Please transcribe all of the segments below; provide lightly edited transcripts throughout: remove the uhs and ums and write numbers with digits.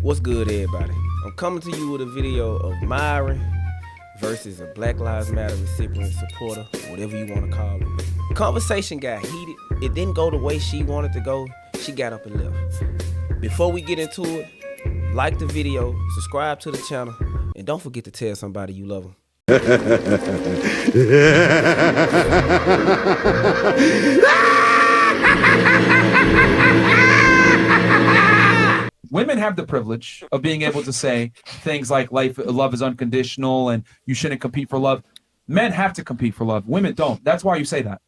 What's good, everybody? I'm coming to you with a video of Myron versus a Black Lives Matter recipient, supporter, whatever you want to call it. The conversation got heated. It didn't go the way she wanted to go. She got up and left. Before we get into it, like the video, subscribe to the channel, and don't forget to tell somebody you love them. Women have the privilege of being able to say things like love is unconditional and you shouldn't compete for love. Men have to compete for love. Women don't. That's why you say that.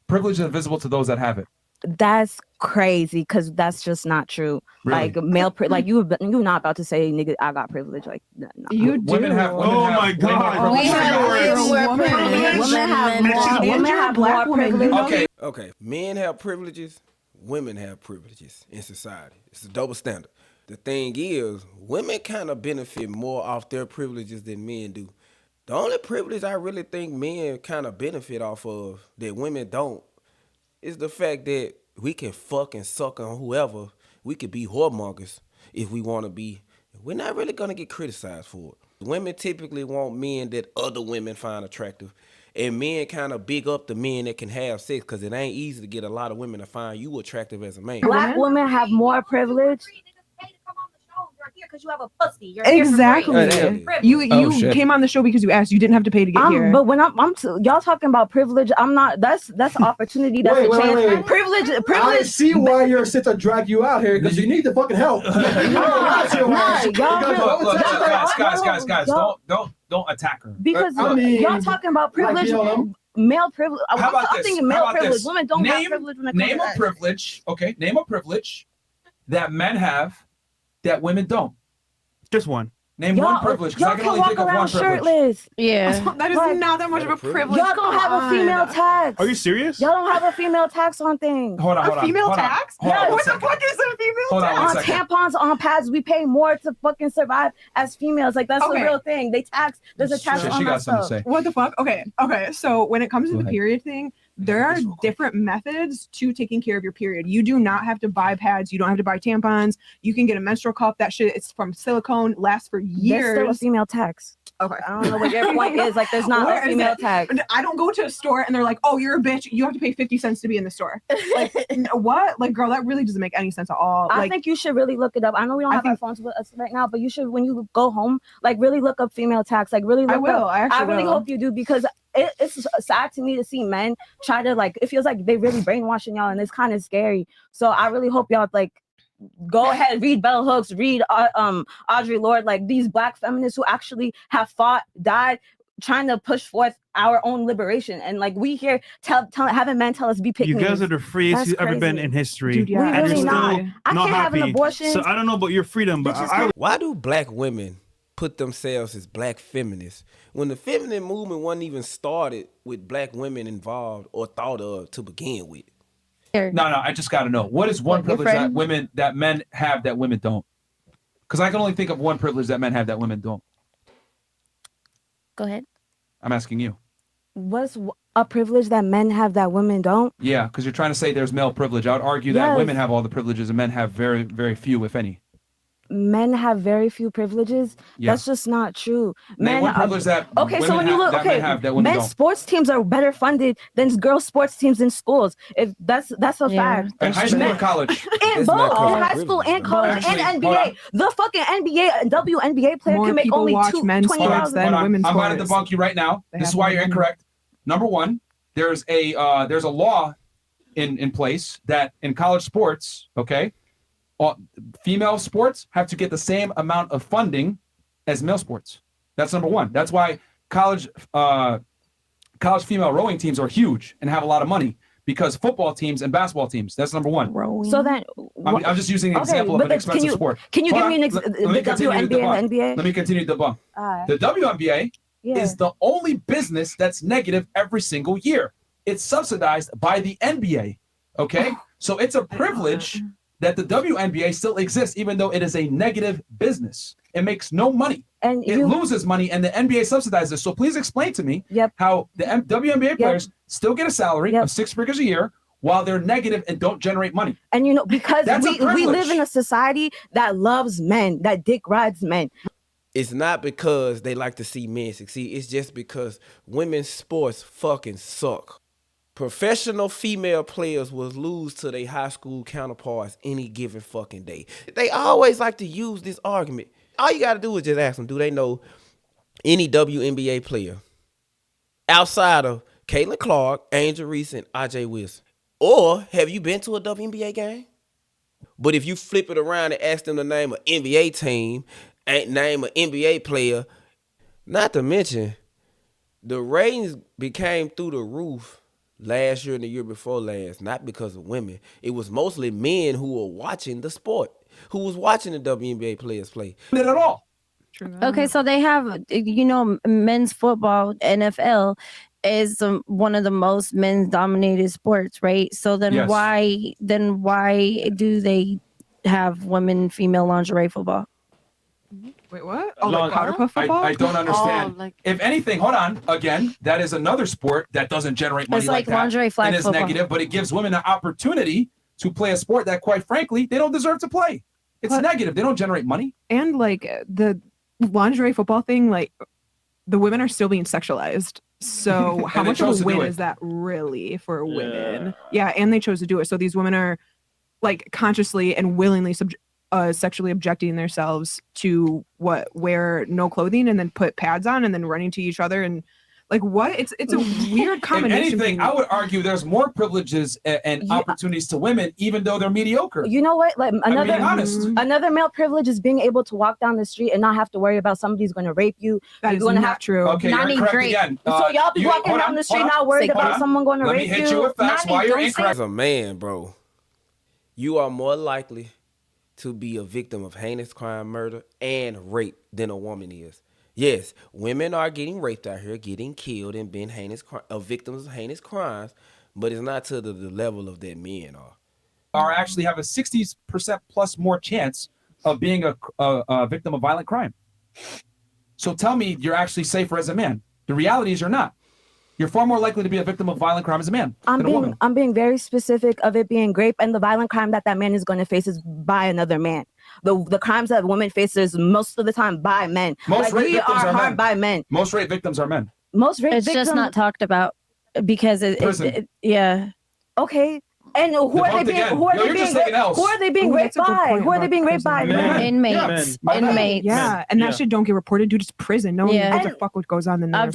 Privilege is invisible to those that have it. That's crazy, because that's just not true. Really? Like like you're not about to say, nigga, I got privilege. Like no. You do. Women have my God. Women have more privilege. Okay. Men have privileges. Women have privileges in society. It's a double standard. The thing is, women kind of benefit more off their privileges than men do. The only privilege I really think men kind of benefit off of that women don't is the fact that we can fuck and suck on whoever. We could be whoremongers if we want to be. We're not really going to get criticized for it. Women typically want men that other women find attractive. And men kind of big up the men that can have sex, because it ain't easy to get a lot of women to find you attractive as a man. Black women have more privilege. Because you have a pussy. You're Exactly. You came on the show because you asked. You didn't have to pay to get here. But when y'all talking about privilege, I'm not. That's opportunity. That's a chance. Wait. Privilege. I see why your sister drag you out here, because you need the fucking help. Guys, don't attack her. Because y'all talking about privilege. Male privilege. How about I'm this? thinking male privilege. Women don't have privilege when it comes Name a privilege. Okay, name a privilege that men have that women don't. Just one. Name one privilege, because I can only think of one privilege. Shirtless. Yeah. That is not that much of a privilege. Y'all don't have a female tax. Are you serious? Y'all don't have a female tax on things. Hold on. Female tax? What the fuck is a female tax? On tampons, on pads, we pay more to fucking survive as females. Like, that's the real thing. They tax. There's a tax on she got that stuff. something to say. What the fuck? Okay. So when it comes to the period thing, there are different methods to taking care of your period. You do not have to buy pads. You don't have to buy tampons. You can get a menstrual cup. That shit, it's from silicone, lasts for years. There's still a female tax. Okay. I don't know what your point is. Like, there's not a female tax. I don't go to a store and they're like, oh, you're a bitch. You have to pay 50 cents to be in the store. Like, what? Like, girl, that really doesn't make any sense at all. I think you should really look it up. I know we don't have our phones with us right now, but you should, when you go home, like, really look up female tax. Like, really look up. I really hope you do, because it's sad to me to see men try to, like, it feels like they really brainwashing y'all, and it's kind of scary. So I really hope y'all, like, go ahead, read Bell Hooks, read Audre Lorde, like these Black feminists who actually have fought, died, trying to push forth our own liberation. And like, we here having men tell us be pick. You guys are the freest you've ever been in history. Dude, yeah. And really you're still not. I can't have an abortion. So I don't know about your freedom, but Why do Black women put themselves as Black feminists when the feminine movement wasn't even started with Black women involved or thought of to begin with? No, I just got to know. What is one privilege that men have that women don't? Because I can only think of one privilege that men have that women don't. Go ahead. I'm asking you. What's a privilege that men have that women don't? Yeah, because you're trying to say there's male privilege. I would argue that women have all the privileges and men have very, very few, if any. Men have very few privileges. Yeah. That's just not true. Name one privilege that so when you look, men's sports teams are better funded than girls' sports teams in schools. If that's a fact. In high school or college? In both, in high school and college and NBA. The fucking NBA, WNBA player can make only $20,000. I'm about to debunk you right now. This is why you're incorrect. Number one, there's a law in place that in college sports, female sports have to get the same amount of funding as male sports. That's number one. That's why college female rowing teams are huge and have a lot of money, because football teams and basketball teams. That's number one. So then, I'm just using an example of an expensive sport. Can you give me the WNBA and the NBA? Let me continue to debunk. The WNBA is the only business that's negative every single year. It's subsidized by the NBA. Okay, so it's a privilege that the WNBA still exists, even though it is a negative business. It makes no money. And it loses money, and the NBA subsidizes it. So please explain to me how the WNBA players still get a salary of 6 figures a year, while they're negative and don't generate money. And you know, because we live in a society that loves men, that dick rides men. It's not because they like to see men succeed. It's just because women's sports fucking suck. Professional female players will lose to their high school counterparts any given fucking day. They always like to use this argument. All you got to do is just ask them, do they know any WNBA player outside of Caitlin Clark, Angel Reese, and AJ Wilson? Or have you been to a WNBA game? But if you flip it around and ask them to name an NBA team, name an NBA player, not to mention, the ratings became through the roof last year and the year before last, not because of women. It was mostly men who were watching the sport, who was watching the WNBA players play. Not at all. Okay, so they have, you know, men's football, NFL is one of the most men's dominated sports, right? So then Yes. why do they have women female lingerie football? Wait, what? Oh, like powder puff football? I don't understand. If anything, hold on. Again, that is another sport that doesn't generate money It's like that. lingerie flag and it's football. negative, but it gives women an opportunity to play a sport that, quite frankly, they don't deserve to play. It's negative. They don't generate money. And like the lingerie football thing, like the women are still being sexualized. So how they much of chose a to do win it. is that really for women? Yeah, and they chose to do it. So these women are like consciously and willingly sexually objecting themselves to wear no clothing and then put pads on and then running to each other and like what? It's a weird combination. If anything, I would argue there's more privileges and opportunities to women, even though they're mediocre. You know what? Like honest. another male privilege is being able to walk down the street and not have to worry about somebody's going to rape you. That You're is gonna not have true. Okay, you're incorrect again. So y'all be walking down the street not worried about someone going to Let rape me hit you. you with facts while you're incorrect. As a man, bro, you are more likely to be a victim of heinous crime, murder, and rape than a woman is. Yes, women are getting raped out here, getting killed, and being victims of heinous crimes, but it's not to the level of that men are. Actually have a 60% plus more chance of being a victim of violent crime. So tell me you're actually safer as a man. The reality is you're not. You're far more likely to be a victim of violent crime as a man than a woman. I'm being very specific of it being rape, and the violent crime that man is going to face is by another man. The crimes that women faces most of the time by men. Most rape victims are men. By men. Most rape victims are men. Most rape It's victims just not talked about because yeah. Okay. And who are they being raped by? Who are they being raped by? Inmates. Inmates. Yeah, and that shit don't get reported, dude. It's prison. No one knows what the fuck what goes on in there. I've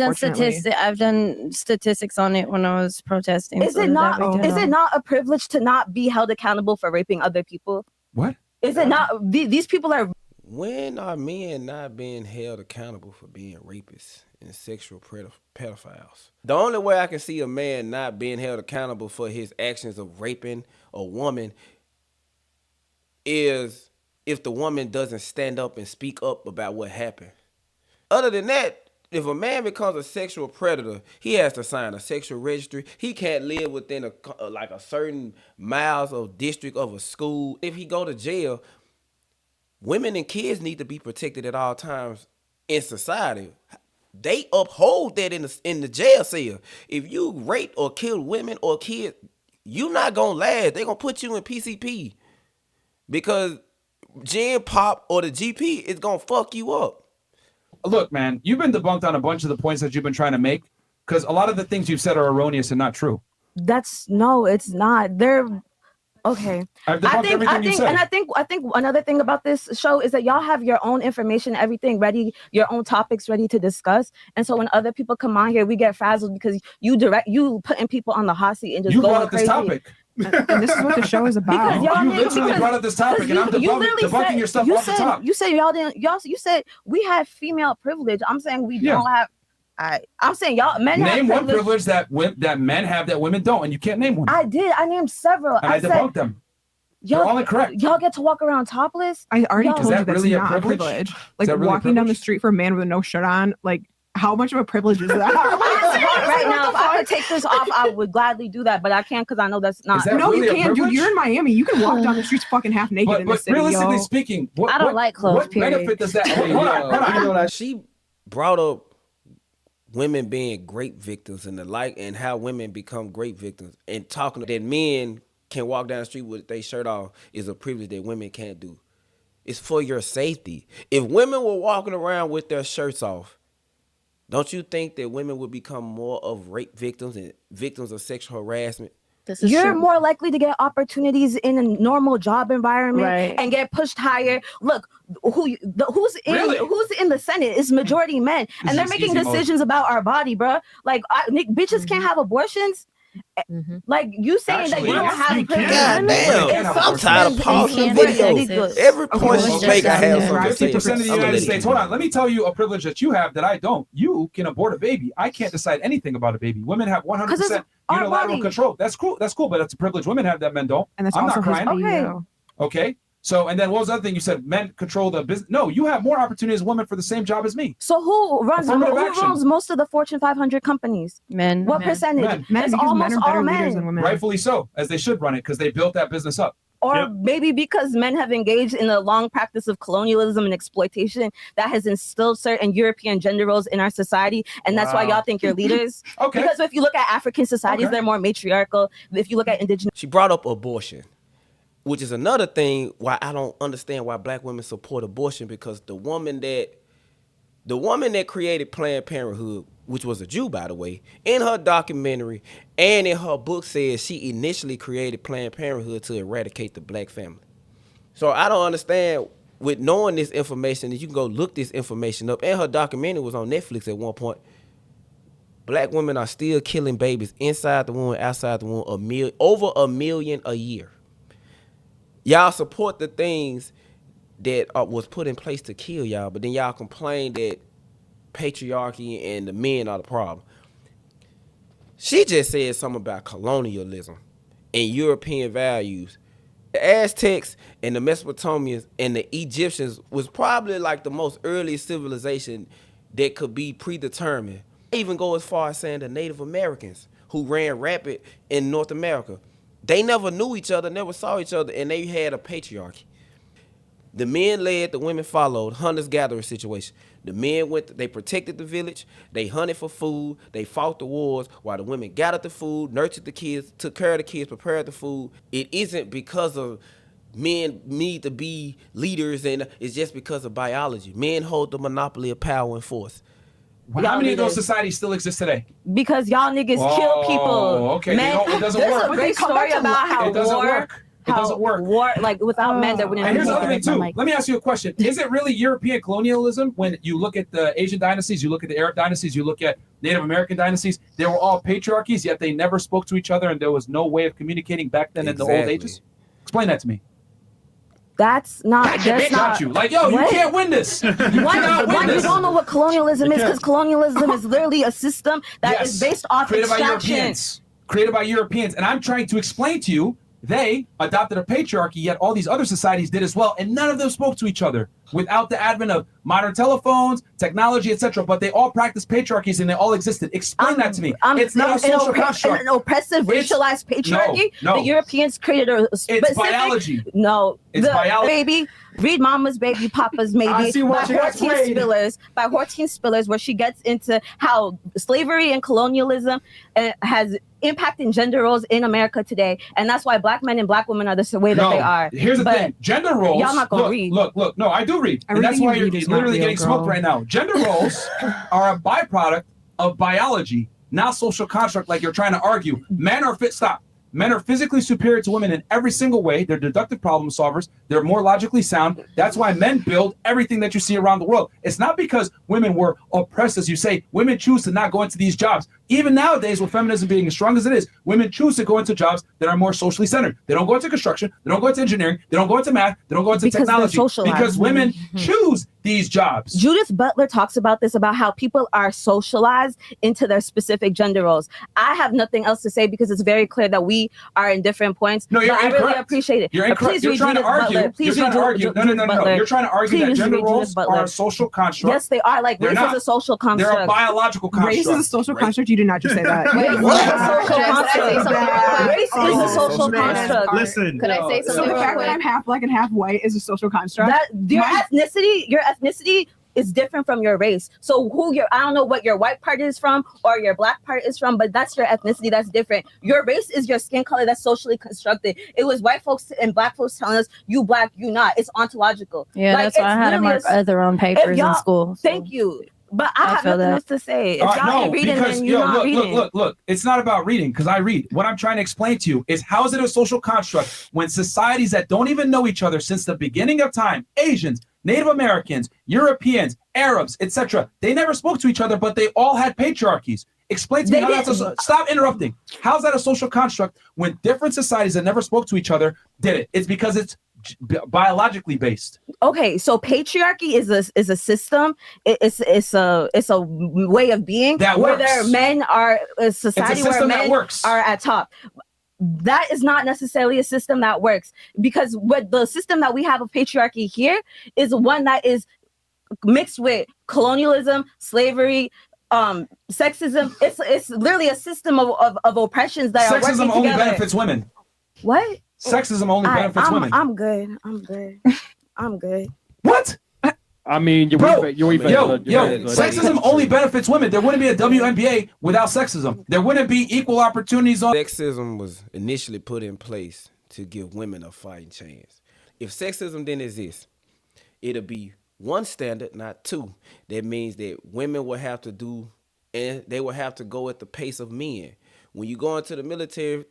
done statistics on it when I was protesting. Is it not a privilege to not be held accountable for raping other people? What? Is it not? These people are. When are men not being held accountable for being rapists and sexual pedophiles? The only way I can see a man not being held accountable for his actions of raping a woman is if the woman doesn't stand up and speak up about what happened. Other than that, if a man becomes a sexual predator, he has to sign a sexual registry. He can't live within a certain miles of district of a school. If he go to jail, women and kids need to be protected at all times in society. They uphold that in the jail cell. If you rape or kill women or kids, you're not gonna last. They're gonna put you in PCP because Gen Pop or the GP is gonna fuck you up. Look, man, you've been debunked on a bunch of the points that you've been trying to make because a lot of the things you've said are erroneous and not true. It's not. They're okay. I think another thing about this show is that y'all have your own information, everything ready, your own topics ready to discuss. And so when other people come on here, we get frazzled because you putting people on the hot seat and just going crazy. This topic. And this is what the show is about. You literally brought up this topic, and I'm debunking your stuff off the top. You said you said we have female privilege. I'm saying we don't have. I'm saying y'all men name have one privilege that men have that women don't, and you can't name one. I did. I named several. And I debunked them. They're all incorrect. Y'all get to walk around topless. I already told you that's really not a privilege. Like walking down the street for a man with no shirt on, like how much of a privilege is that? Right now, if I could take this off, I would gladly do that, but I can't because I know that's not. No, you can't, dude. You're in Miami. You can walk down the streets fucking half naked in the city. Realistically speaking, I don't like clothes. What benefit does that? She brought up women being great victims and the like, and how women become great victims, and talking that men can walk down the street with their shirt off is a privilege that women can't do. It's for your safety. If women were walking around with their shirts off, don't you think that women would become more of rape victims and victims of sexual harassment? You're more likely to get opportunities in a normal job environment and get pushed higher. Look, who's in the Senate is majority men, and they're making decisions about our body, bro. Like, bitches can't have abortions. Like you saying that you don't have damn, I'm tired of pausing videos. Every point you make, I have something to say. 50% of the United States. Hold on, let me tell you a privilege that you have that I don't. You can abort a baby. I can't decide anything about a baby. Women have 100% unilateral control. That's cool, but that's a privilege women have that men don't. And that's I'm also not crying. Okay. So, and then what was the other thing you said? Men control the business. No, you have more opportunity as women for the same job as me. So who runs most of the Fortune 500 companies? Men. What percentage? Men. It's almost all men. Than women. Rightfully so, as they should run it because they built that business up. Or maybe because men have engaged in a long practice of colonialism and exploitation that has instilled certain European gender roles in our society. And that's why y'all think you're leaders. Because if you look at African societies, they're more matriarchal. If you look at indigenous. She brought up abortion, which is another thing why I don't understand why black women support abortion, because the woman that created Planned Parenthood, which was a Jew, by the way, in her documentary and in her book says she initially created Planned Parenthood to eradicate the black family. So I don't understand, with knowing this information, that you can go look this information up, and her documentary was on Netflix at one point. Black women are still killing babies inside the womb, outside the womb, over 1 million a year. Y'all support the things that was put in place to kill y'all, but then y'all complain that patriarchy and the men are the problem. She just said something about colonialism and European values. The Aztecs and the Mesopotamians and the Egyptians was probably like the most early civilization that could be predetermined. I even go as far as saying the Native Americans who ran rapid in North America. They never knew each other, never saw each other, and they had a patriarchy. The men led, the women followed, hunters-gatherers situation. The men they protected the village, they hunted for food, they fought the wars, while the women gathered the food, nurtured the kids, took care of the kids, prepared the food. It isn't because of men need to be leaders, and it's just because of biology. Men hold the monopoly of power and force. How many of those societies still exist today? Because y'all niggas kill people. Okay, it doesn't work. There's a great story about how it doesn't work. It doesn't work. War, like without men, there wouldn't. And here's the other thing too. Let me ask you a question. Is it really European colonialism when you look at the Asian dynasties, you look at the Arab dynasties, you look at Native American dynasties? They were all patriarchies, yet they never spoke to each other, and there was no way of communicating back then in the old ages. Explain that to me. That's not. That's not. You like, yo, you can't win this. You don't know what colonialism is, because colonialism is literally a system that is based off extraction. Created by Europeans, and I'm trying to explain to you. They adopted a patriarchy, yet all these other societies did as well, and none of them spoke to each other without the advent of modern telephones, technology, etc. But they all practiced patriarchies, and they all existed. Explain that to me. It's not a social construct. An oppressive, racialized patriarchy. No. The Europeans created a specific. It's biology. No, it's biology. Baby, read Mama's Baby, Papa's Maybe by Hortense Spillers, where she gets into how slavery and colonialism has impact in gender roles in America today, and that's why black men and black women are the way that they are. Here's the thing: gender roles. Y'all not gonna read. Look. No, I do read, and that's why you're literally getting smoked right now. Gender roles are a byproduct of biology, not social construct, like you're trying to argue. Men are fit. Stop. Men are physically superior to women in every single way. They're deductive problem solvers. They're more logically sound. That's why men build everything that you see around the world. It's not because women were oppressed, as you say. Women choose to not go into these jobs. Even nowadays, with feminism being as strong as it is, women choose to go into jobs that are more socially centered. They don't go into construction. They don't go into engineering. They don't go into math. They don't go into technology. Because women choose these jobs. Judith Butler talks about this, about how people are socialized into their specific gender roles. I have nothing else to say because it's very clear that we are in different points. No, you're incorrect. I really appreciate it. You're incorrect. You're trying to argue. You're trying to argue. No. You're trying to argue that gender roles are a social construct. Yes, they are. Like race is a social construct. They're a biological construct. Race is a social construct. You did not just say that. Race is a social construct. Listen. Could I say something? So the fact that I'm half black and half white is a social construct. Your ethnicity is different from your race. So I don't know what your white part is from or your black part is from, but that's your ethnicity. That's different. Your race is your skin color. That's socially constructed. It was white folks and black folks telling us you black, you not. It's ontological. Yeah, that's why I had to mark other on papers in school. So. Thank you. But I have nothing else to say. If y'all ain't reading, then you're not reading. Look. It's not about reading because I read. What I'm trying to explain to you is how is it a social construct when societies that don't even know each other since the beginning of time, Asians, Native Americans, Europeans, Arabs, etc., they never spoke to each other, but they all had patriarchies. Explain to me how that's stop interrupting. How's that a social construct when different societies that never spoke to each other did it? It's because it's biologically based. Okay, so patriarchy is a system. It's a way of being that where works. Men are a society where men are at top. That is not necessarily a system that works because what the system that we have of patriarchy here is one that is mixed with colonialism, slavery, sexism. It's literally a system of oppressions that are working together. Sexism only benefits women. What? Sexism only benefits women. I'm good. What? I mean, sexism only benefits women. There wouldn't be a WNBA without sexism. There wouldn't be equal opportunities. Sexism was initially put in place to give women a fighting chance. If sexism didn't exist, it'll be one standard, not two. That means that women will have to do, and they will have to go at the pace of men. When you go into the military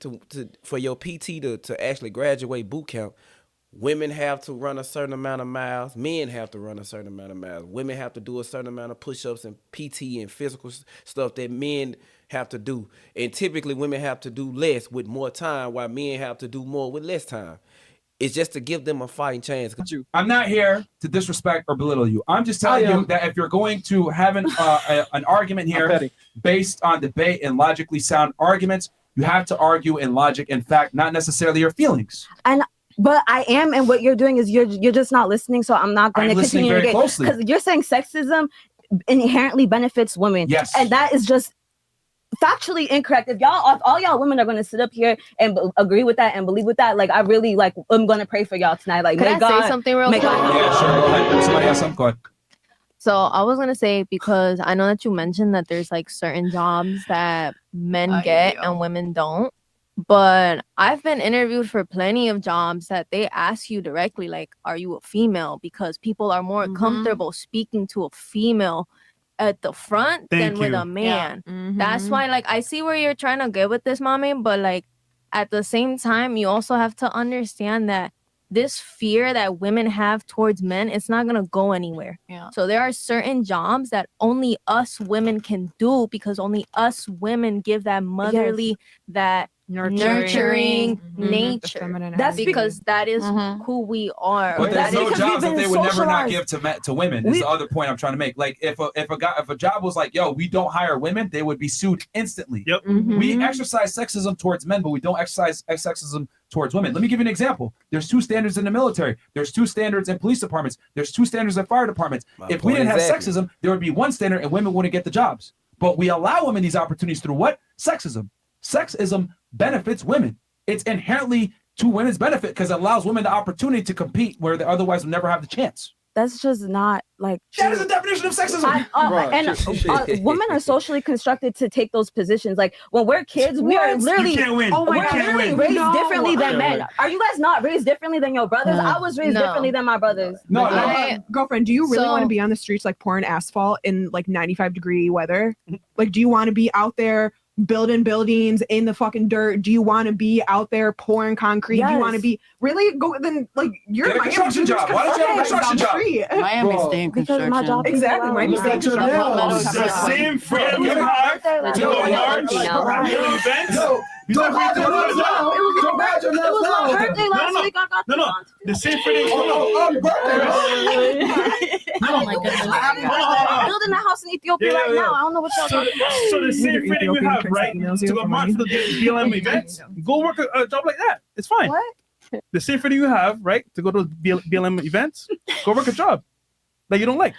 for your PT to actually graduate boot camp, women have to run a certain amount of miles. Men have to run a certain amount of miles. Women have to do a certain amount of push-ups and PT and physical stuff that men have to do. And typically women have to do less with more time while men have to do more with less time. It's just to give them a fighting chance. I'm not here to disrespect or belittle you. I'm just telling you that if you're going to have an argument here based on debate and logically sound arguments, you have to argue in logic and fact, not necessarily your feelings. But I am, and what you're doing is you're just not listening. So I'm not going to continue to because you're saying sexism inherently benefits women. Yes, and that is just factually incorrect. If all y'all women are going to sit up here and agree with that and believe with that, like I really I'm going to pray for y'all tonight. Like, can I say something real quick? Yeah, sure. Go ahead. Somebody has something. Go ahead. So I was gonna say, because I know that you mentioned that there's like certain jobs that men get and women don't. But I've been interviewed for plenty of jobs that they ask you directly, like, are you a female? Because people are more comfortable speaking to a female at the front than with a man. Yeah. That's why, like, I see where you're trying to get with this, mommy, but like at the same time, you also have to understand that this fear that women have towards men, it's not gonna go anywhere. Yeah. So there are certain jobs that only us women can do because only us women give that motherly, that nurturing nature. That's because that is who we are. But there's no jobs that they would never not give to women. Is the other point I'm trying to make. Like if a job was like, yo, we don't hire women, they would be sued instantly. Yep. We exercise sexism towards men, but we don't exercise sexism towards women. Let me give you an example. There's two standards in the military. There's two standards in police departments. There's two standards in fire departments. If we didn't have sexism, there would be one standard and women wouldn't get the jobs. But we allow women these opportunities through what? Sexism. Sexism benefits women. It's inherently to women's benefit because it allows women the opportunity to compete where they otherwise would never have the chance. That's just not like that is the definition of sexism. Women are socially constructed to take those positions. Like when we're kids, we are literally raised differently than men. Are you guys not raised differently than your brothers? I was raised differently than my brothers. Girlfriend, do you really want to be on the streets like pouring asphalt in like 95-degree weather? Like, do you want to be out there building buildings in the fucking dirt? Do you want to be out there pouring concrete? Yes. Do you want to be really go then like you're a construction job? Why don't you have a construction job? Miami stay in construction. My job exactly. Miami stay in construction. The same freedom you have to go march, events. It was my birthday last week. I got the same freedom. Oh my goodness. I'm building a house in Ethiopia right now. I don't know what y'all talking about. So the same freedom you have, right? To go march to the BLM events, go work a job like that. It's fine. What? The same freedom you have, right? To go to BLM events, go work a job that you don't like.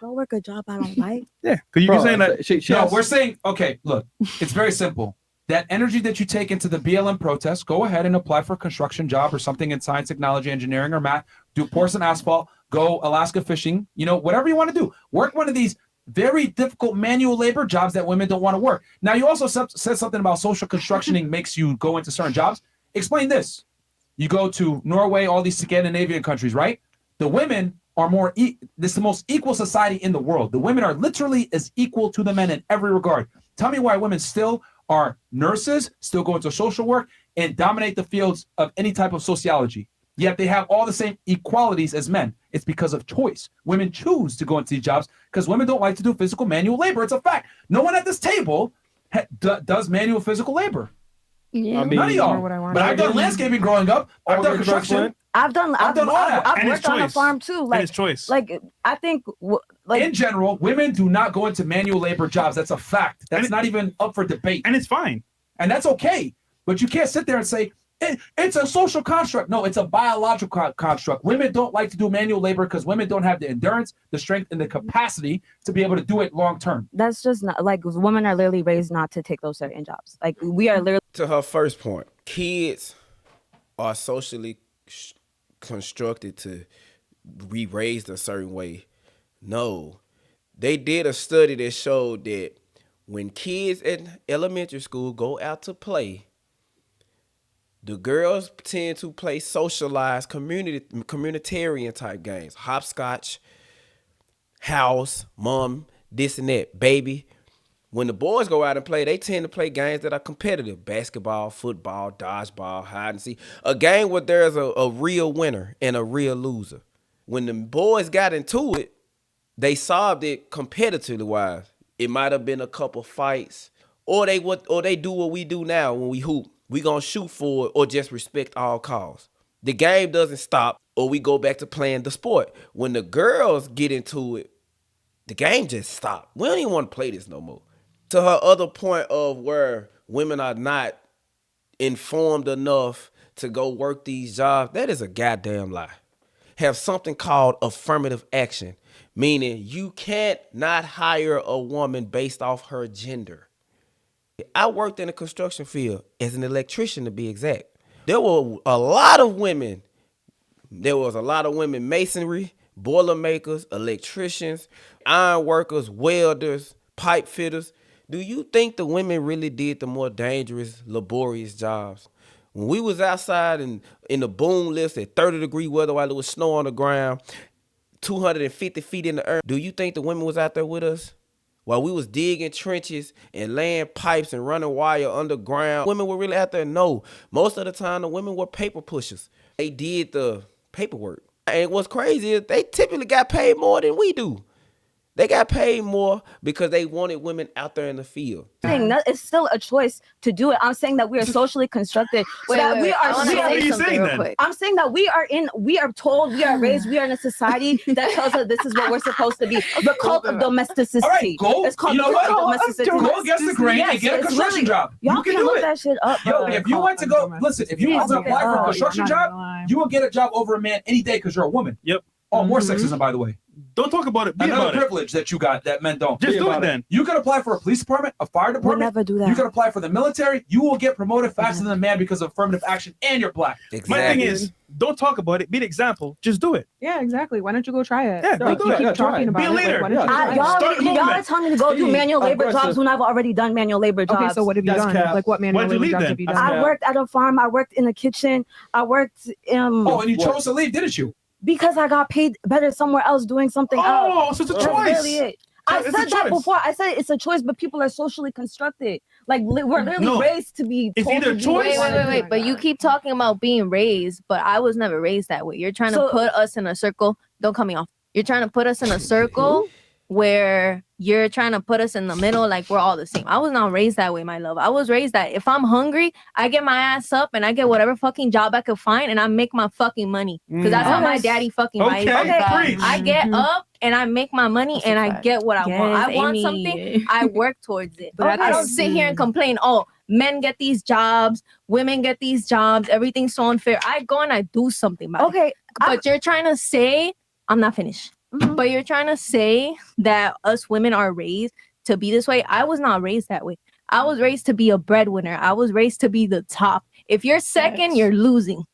Go work a job I don't like? Yeah, because you're saying that. No, we're saying, okay, look, it's very simple. that energy that you take into the BLM protests, go ahead and apply for a construction job or something in science, technology, engineering, or math. Do porcelain asphalt. Go Alaska fishing. You know, whatever you want to do. Work one of these very difficult manual labor jobs that women don't want to work. Now, you also said something about social constructioning makes you go into certain jobs. Explain this. You go to Norway, all these Scandinavian countries, right? The women are more, this is the most equal society in the world. The women are literally as equal to the men in every regard. Tell me why women still are nurses, still go into social work, and dominate the fields of any type of sociology. Yet they have all the same equalities as men. It's because of choice. Women choose to go into these jobs because women don't like to do physical manual labor. It's a fact. No one at this table does manual physical labor. Yeah. I mean, None of y'all. But I've done landscaping growing up. I've done construction. I've done all that. I've And worked it's on a choice. farm too. And Like, it's choice. like I think, like In general, women do not go into manual labor jobs. That's a fact. That's not even up for debate. And it's fine. And that's okay. But you can't sit there and say, it's a social construct. No, it's a biological construct. Women don't like to do manual labor because women don't have the endurance, the strength, and the capacity to be able to do it long term. that's just not like women are literally raised not to take those certain jobs. Like we are literally. To her first point, kids are socially constructed to be raised a certain way. No, they did a study that showed that when kids in elementary school go out to play, the girls tend to play socialized communitarian type games. Hopscotch, house, mom, this and that, baby. When the boys go out and play, they tend to play games that are competitive. Basketball, football, dodgeball, hide and seek. A game where there's a real winner and a real loser. When the boys got into it, they solved it competitively wise. It might have been a couple fights. Or they do what we do now when we hoop. We gonna shoot for it or just respect all calls. The game doesn't stop or we go back to playing the sport. When the girls get into it, the game just stopped. We don't even want to play this no more. To her other point of where women are not informed enough to go work these jobs, that is a goddamn lie. Have something called affirmative action, meaning you can't not hire a woman based off her gender. I worked in the construction field as an electrician, to be exact. There were a lot of women. There was a lot of women masonry, boiler makers, electricians, iron workers, welders, pipe fitters. Do you think the women really did the more dangerous, laborious jobs? When we was outside in the boom lifts at 30-degree weather while it was snow on the ground, 250 feet in the earth, do you think the women was out there with us? While we was digging trenches and laying pipes and running wire underground, women were really out there? No. Most of the time, the women were paper pushers. They did the paperwork. And what's crazy is they typically got paid more than we do. They got paid more because they wanted women out there in the field. It's still a choice to do it. I'm saying that we are socially constructed. So that we are. What are you saying then? I'm saying that we are told, we are raised, we are in a society that tells us this is what we're supposed to be. The cult of domesticity. All right, go. It's called You know the cult what? of domesticity. Go against the grain and get a construction job. Y'all You can can do look it. that shit up. Yo, bro. if you went to go, listen, if you want to apply for a construction job, you will get a job over a man any day because you're a woman. Yep. Oh, more sexism, by the way. Don't talk about it. Be Another about privilege that you got that men don't. Just Be do about it then. You can apply for a police department, a fire We'll department. never do that. You can apply for the military. You will get promoted faster than a man because of affirmative action, and you're black. Exactly. My thing is, don't talk about it. Be an example. Just do it. Yeah, exactly. Why don't you go try it? Yeah, like, go you do it. keep Yeah, try talking it. about Be a it. Like, leader. why don't you try it? Start a Y'all movement. are telling me to go do manual labor aggressive. jobs when I've already done manual labor jobs. Okay, so what have you That's done? cap. Like what manual Why'd you labor leave jobs then? have you done? I worked at a farm. I worked in a kitchen. I worked Oh, and you chose to leave, didn't you? because I got paid better somewhere else doing something else. Oh, so it's a That's choice. really it. I It's a said that choice. before. I said it's a choice, but people are socially constructed. Like we're literally No. raised to be. It's told either to do choice- what we Wait, wanna wait, do. wait, wait. But you keep talking about being raised, but I was never raised that way. You're trying to So- put us in a circle. Don't cut me off. You're trying to put us in a circle where you're trying to put us in the middle like we're all the same. I was not raised that way, my love. I was raised that if I'm hungry, I get my ass up and I get whatever fucking job I could find and I make my fucking money. Because that's how my daddy fucking raised me. Okay, preach. I get up and I make my money That's and a I fact. get what I want. I want Amy. something, I work towards it. But I don't sit here and complain, oh, men get these jobs, women get these jobs, everything's so unfair. I go and I do something about it. Okay, But you're trying to say, I'm not finished. Mhm. But you're trying to say that us women are raised to be this way. I was not raised that way. I was raised to be a breadwinner. I was raised to be the top. If you're second, you're losing.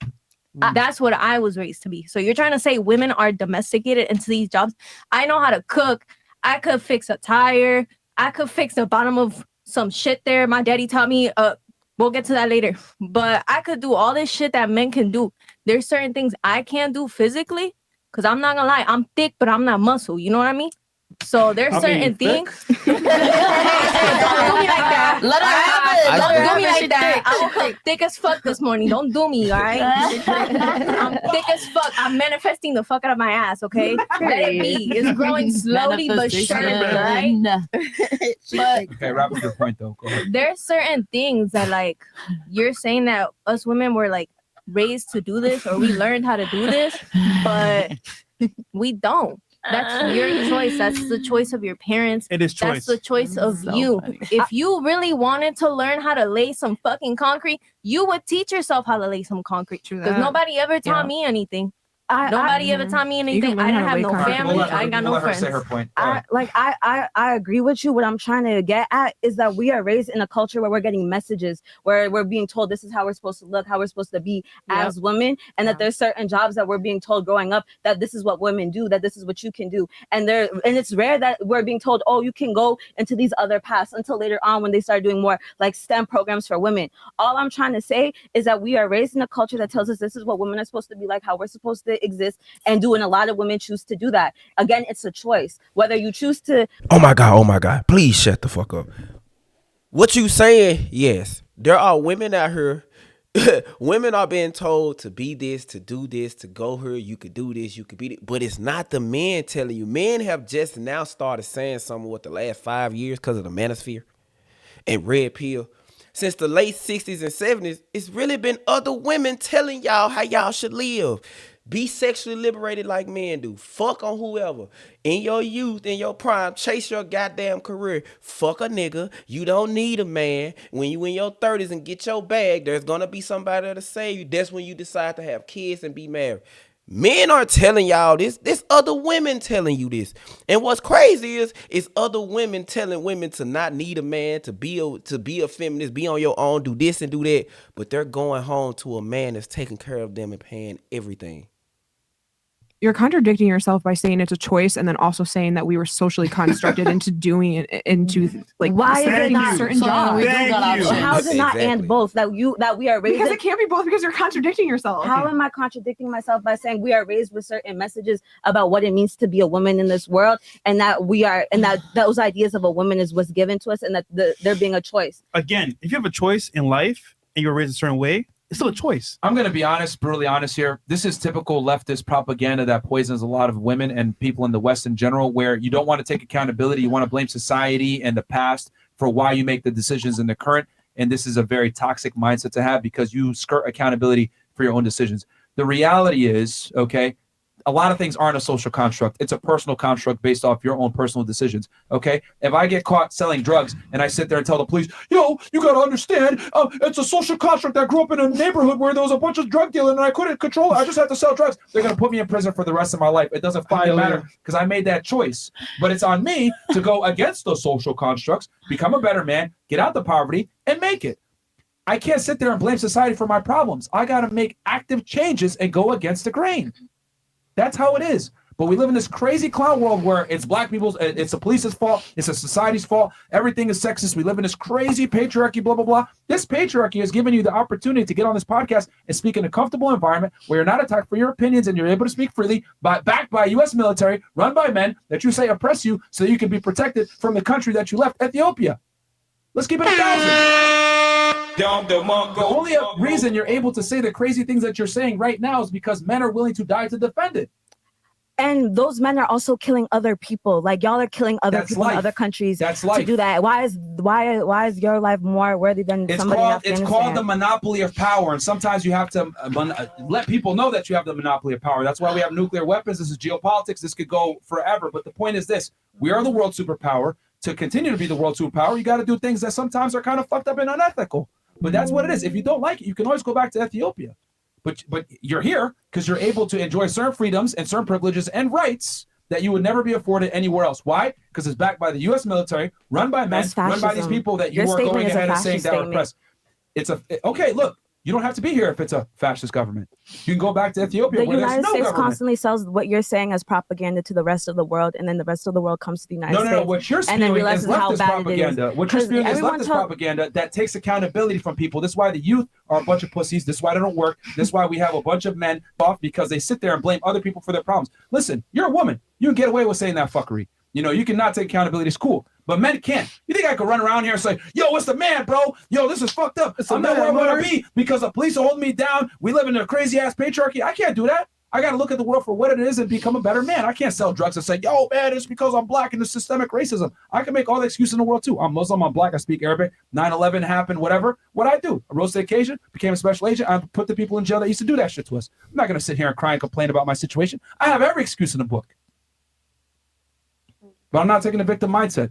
That's what I was raised to be. So you're trying to say women are domesticated into these jobs? I know how to cook. I could fix a tire. I could fix the bottom of some shit there. My daddy taught me, we'll get to that later. But I could do all this shit that men can do. There's certain things I can't do physically. Because I'm not gonna lie, I'm thick, but I'm not muscle. You know what I mean? So there's certain things. Don't do me like that. Let her have it. Don't Let her do have me it. like She's that. thick. I woke up thick as fuck this morning. Don't do me, all right? I'm thick as fuck. I'm manifesting the fuck out of my ass, okay? Let it be. It's growing slowly but surely, right? But Okay, wrap up your point though. Go ahead. there's certain things that like you're saying that us women were like raised to do this or we learned how to do this, but we don't. That's your choice. That's the choice of your parents. It is choice. That's the choice of you. If you really wanted to learn how to lay some fucking concrete, you would teach yourself how to lay some concrete. Because nobody ever taught me anything. Nobody ever taught me anything. I didn't have no family. I ain't got no friends. Say her point. I agree with you. What I'm trying to get at is that we are raised in a culture where we're getting messages, where we're being told this is how we're supposed to look, how we're supposed to be as women, and that there's certain jobs that we're being told growing up that this is what women do, that this is what you can do, and it's rare that we're being told, oh, you can go into these other paths until later on when they start doing more like STEM programs for women. All I'm trying to say is that we are raised in a culture that tells us this is what women are supposed to be like, how we're supposed to exist and do, and a lot of women choose to do that. Again, it's a choice whether you choose to. Oh my God, please shut the fuck up. What you saying? Yes, there are women out here. Women are being told to be this, to do this, to go here. You could do this, you could be this. But it's not the men telling you. Men have just now started saying something with the last 5 years because of the manosphere and red pill. Since the late 60s and 70s, it's really been other women telling y'all how y'all should live. Be sexually liberated like men do. Fuck on whoever. In your youth, in your prime, chase your goddamn career. Fuck a nigga. You don't need a man. When you in your 30s and get your bag, there's gonna be somebody that'll save you. That's when you decide to have kids and be married. Men are telling y'all this. There's other women telling you this. And what's crazy is other women telling women to not need a man, to be a feminist, be on your own, do this and do that. But they're going home to a man that's taking care of them and paying everything. You're contradicting yourself by saying it's a choice and then also saying that we were socially constructed into doing it, into like why is it not certain jobs. How is it not and both that we are raised? Because it can't be both, because you're contradicting yourself. How am I contradicting myself by saying we are raised with certain messages about what it means to be a woman in this world, and that we are, and that those ideas of a woman is what's given to us, and that there being a choice. Again, if you have a choice in life and you're raised a certain way, it's still a choice. I'm going to be honest, brutally honest here. This is typical leftist propaganda that poisons a lot of women and people in the West in general, where you don't want to take accountability. You want to blame society and the past for why you make the decisions in the current. And this is a very toxic mindset to have, because you skirt accountability for your own decisions. The reality is, okay, a lot of things aren't a social construct. It's a personal construct based off your own personal decisions. Okay. If I get caught selling drugs and I sit there and tell the police, yo, you got to understand, it's a social construct. I grew up in a neighborhood where there was a bunch of drug dealing and I couldn't control it. I just had to sell drugs. They're going to put me in prison for the rest of my life. It doesn't fucking matter because I made that choice. But it's on me to go against those social constructs, become a better man, get out the poverty and make it. I can't sit there and blame society for my problems. I got to make active changes and go against the grain. That's how it is. But we live in this crazy clown world where it's black people's, it's the police's fault, it's a society's fault, everything is sexist. We live in this crazy patriarchy, blah, blah, blah. This patriarchy has given you the opportunity to get on this podcast and speak in a comfortable environment where you're not attacked for your opinions and you're able to speak freely, backed by U.S. military, run by men that you say oppress you so that you can be protected from the country that you left, Ethiopia. Let's keep it 1,000. The only reason you're able to say the crazy things that you're saying right now is because men are willing to die to defend it. And those men are also killing other people. Like y'all are killing other people in other countries to do that. Why is your life more worthy than somebody in Afghanistan? It's called the monopoly of power, and sometimes you have to let people know that you have the monopoly of power. That's why we have nuclear weapons. This is geopolitics. This could go forever. But the point is this: we are the world superpower. To continue to be the world superpower, you got to do things that sometimes are kind of fucked up and unethical. But that's what it is. If you don't like it, you can always go back to Ethiopia. But you're here because you're able to enjoy certain freedoms and certain privileges and rights that you would never be afforded anywhere else. Why? Because it's backed by the U.S. military, run by men, run by these people that you are going ahead and saying that are oppressed. Okay, look, you don't have to be here if it's a fascist government. You can go back to Ethiopia The where United there's no States government. constantly sells what you're saying as propaganda to the rest of the world, and then the rest of the world comes to the United States. No. What you're spewing is leftist propaganda. What you're spewing is leftist propaganda that takes accountability from people. This is why the youth are a bunch of pussies. This is why they don't work. This is why we have a bunch of men off because they sit there and blame other people for their problems. Listen, you're a woman. You can get away with saying that fuckery. You know, you cannot take accountability. It's cool. But men can't. You think I could run around here and say, yo, what's the man, bro? Yo, this is fucked up. I'm not where I want to be because the police are holding me down. We live in a crazy-ass patriarchy. I can't do that. I got to look at the world for what it is and become a better man. I can't sell drugs and say, yo, man, it's because I'm black and the systemic racism. I can make all the excuses in the world, too. I'm Muslim. I'm black. I speak Arabic. 9/11 happened, whatever. What I do? I rose to the occasion, became a special agent. I put the people in jail that used to do that shit to us. I'm not going to sit here and cry and complain about my situation. I have every excuse in the book. But I'm not taking a victim mindset.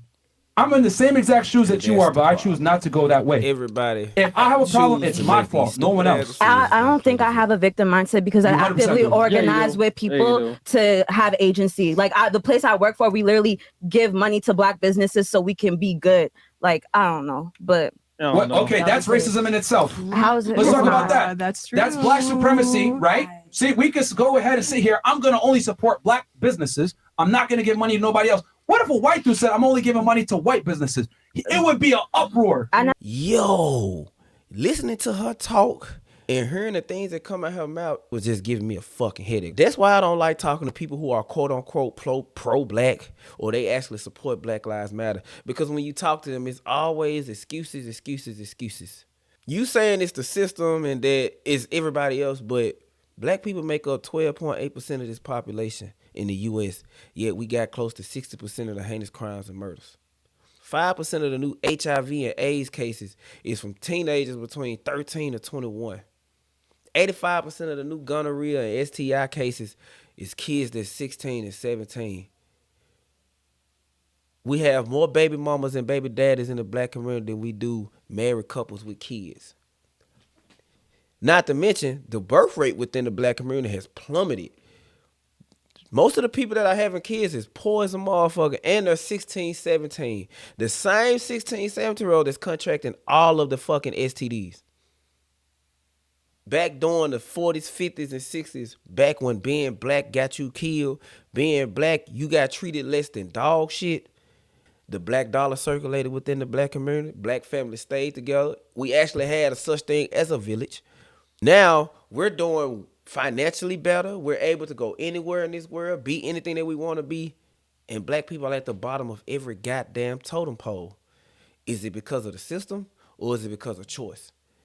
I'm in the same exact shoes that you are, but I choose not to go that way. Everybody. If I have a problem, it's my fault. No one else. I don't think I have a victim mindset because I actively organize with people to have agency. Like the place I work for, we literally give money to black businesses so we can be good. Like, I don't know, but. Okay, that's racism in itself. How is it? Let's talk about that. That's true. That's black supremacy, right? See, we could go ahead and sit here. I'm going to only support black businesses. I'm not going to give money to nobody else. What if a white dude said, I'm only giving money to white businesses? It would be an uproar. Yo, listening to her talk and hearing the things that come out her mouth was just giving me a fucking headache. That's why I don't like talking to people who are quote unquote pro-black or they actually support Black Lives Matter. Because when you talk to them, it's always excuses. You saying it's the system and that it's everybody else, but black people make up 12.8% of this population in the U.S., yet we got close to 60% of the heinous crimes and murders. 5% of the new HIV and AIDS cases is from teenagers between 13 to 21. 85% of the new gonorrhea and STI cases is kids that's 16 and 17. We have more baby mamas and baby daddies in the black community than we do married couples with kids. Not to mention, the birth rate within the black community has plummeted. Most of the people that are having kids is poor as a motherfucker, and they're 16, 17. The same 16, 17-year-old that's contracting all of the fucking STDs. Back during the 40s, 50s, and 60s, back when being black got you killed, being black, you got treated less than dog shit. The black dollar circulated within the black community. Black families stayed together. We actually had a such thing as a village. Now, we're doing financially better. We're able to go anywhere in this world, be anything that we want to be. And black people are at the bottom of every goddamn totem pole. Is it because of the system or is it because of choice?